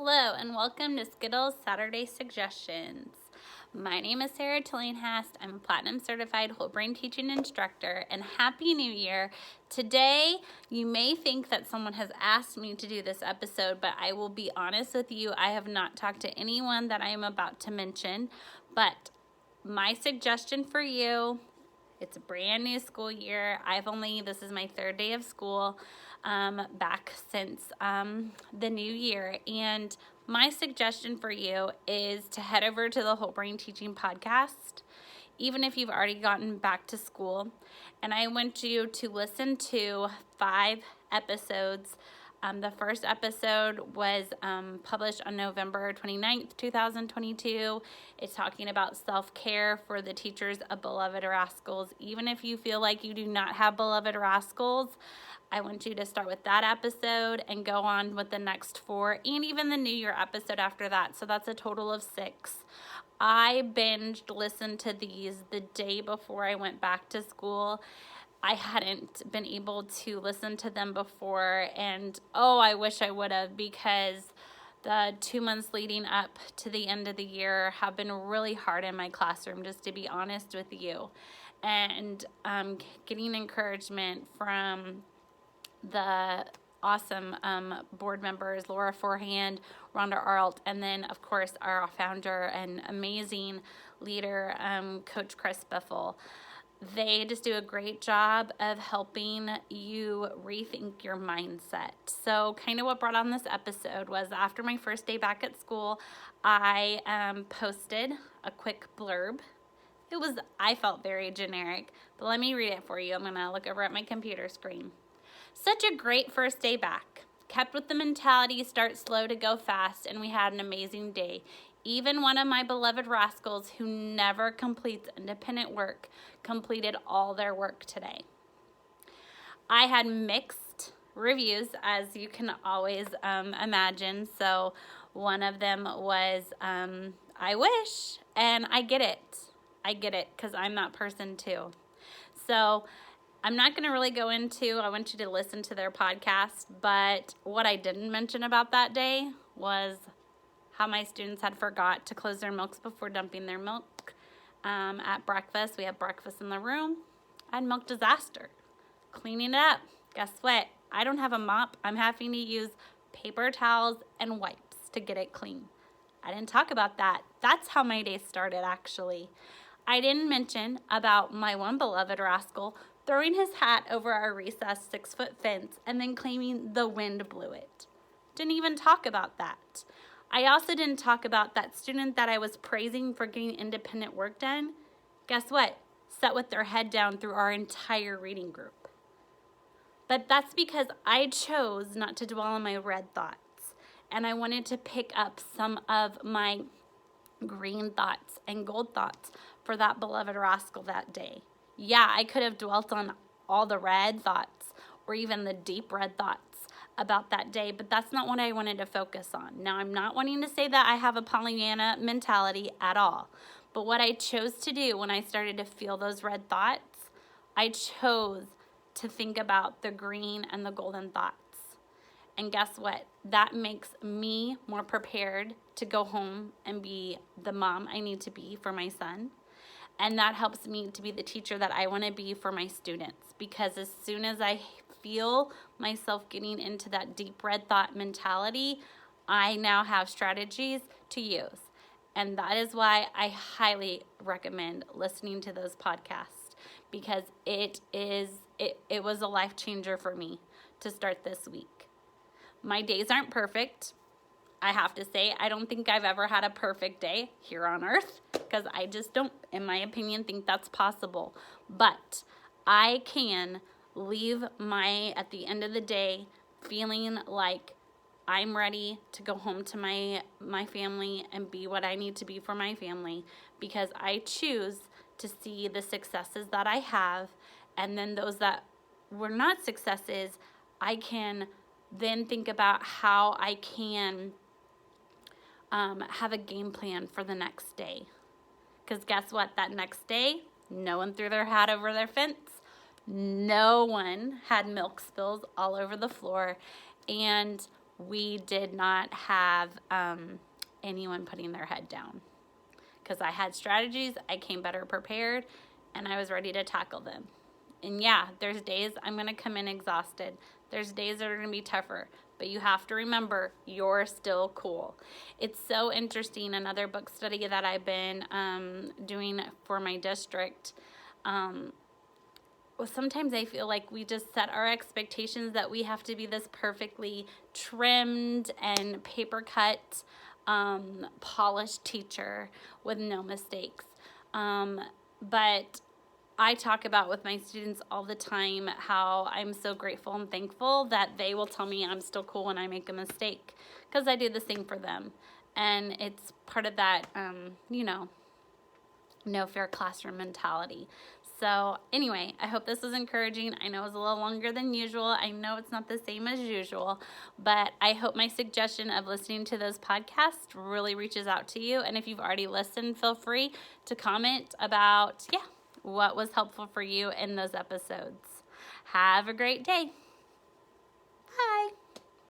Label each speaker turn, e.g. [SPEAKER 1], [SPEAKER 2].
[SPEAKER 1] Hello and welcome to Skittles Saturday Suggestions. My name is Sarah Tillinghast. I'm a Platinum Certified Whole Brain Teaching Instructor, and Happy New Year. Today, you may think that someone has asked me to do this episode, but I will be honest with you, I have not talked to anyone that I am about to mention, but my suggestion for you, it's a brand new school year. This is my third day of school back since the new year. And my suggestion for you is to head over to the Whole Brain Teaching Podcast, even if you've already gotten back to school. And I want you to listen to 5 episodes. The first episode was published on November 29th, 2022. It's talking about self-care for the teachers of Beloved Rascals. Even if you feel like you do not have Beloved Rascals, I want you to start with that episode and go on with the next 4 and even the New Year episode after that. So that's a total of 6. I listened to these the day before I went back to school. I hadn't been able to listen to them before, and I wish I would have, because the 2 months leading up to the end of the year have been really hard in my classroom, just to be honest with you. And getting encouragement from the awesome board members, Laura Forehand, Rhonda Arlt, and then, of course, our founder and amazing leader, Coach Chris Biffle. They just do a great job of helping you rethink your mindset. So kind of what brought on this episode was, after my first day back at school, I posted a quick blurb. I felt very generic, but let me read it for you. I'm going to look over at my computer screen. Such a great first day back. Kept with the mentality, start slow to go fast, and we had an amazing day. Even one of my beloved rascals who never completes independent work completed all their work today. I had mixed reviews, as you can always imagine. So one of them was, I wish, and I get it. I get it, because I'm that person too. So I'm not going to really go into, I want you to listen to their podcast, but what I didn't mention about that day was how my students had forgot to close their milks before dumping their milk at breakfast. We have breakfast in the room. I had milk disaster. Cleaning it up. Guess what? I don't have a mop. I'm having to use paper towels and wipes to get it clean. I didn't talk about that. That's how my day started, actually. I didn't mention about my one beloved rascal throwing his hat over our recessed 6-foot fence and then claiming the wind blew it. Didn't even talk about that. I also didn't talk about that student that I was praising for getting independent work done. Guess what? Sat with their head down through our entire reading group. But that's because I chose not to dwell on my red thoughts, and I wanted to pick up some of my green thoughts and gold thoughts for that beloved rascal that day. Yeah, I could have dwelt on all the red thoughts or even the deep red thoughts about that day, but that's not what I wanted to focus on. Now, I'm not wanting to say that I have a Pollyanna mentality at all, but what I chose to do when I started to feel those red thoughts, I chose to think about the green and the golden thoughts. And guess what? That makes me more prepared to go home and be the mom I need to be for my son. And that helps me to be the teacher that I want to be for my students, because as soon as I feel myself getting into that deep red thought mentality, I now have strategies to use. And that is why I highly recommend listening to those podcasts, because it was a life changer for me to start this week. My days aren't perfect. I have to say, I don't think I've ever had a perfect day here on earth, because I just don't, in my opinion, think that's possible. But I can leave at the end of the day, feeling like I'm ready to go home to my family and be what I need to be for my family, because I choose to see the successes that I have, and then those that were not successes, I can then think about how I can have a game plan for the next day. Because guess what? That next day, no one threw their hat over their fence. No one had milk spills all over the floor. And we did not have anyone putting their head down. Because I had strategies, I came better prepared, and I was ready to tackle them. And yeah, there's days I'm going to come in exhausted. There's days that are going to be tougher. But you have to remember, you're still cool. It's so interesting. Another book study that I've been doing for my district, sometimes I feel like we just set our expectations that we have to be this perfectly trimmed and paper cut, polished teacher with no mistakes. But I talk about with my students all the time how I'm so grateful and thankful that they will tell me I'm still cool when I make a mistake, because I do the same for them. And it's part of that, no fair classroom mentality. So anyway, I hope this was encouraging. I know it was a little longer than usual. I know it's not the same as usual, but I hope my suggestion of listening to those podcasts really reaches out to you. And if you've already listened, feel free to comment about, what was helpful for you in those episodes. Have a great day. Bye.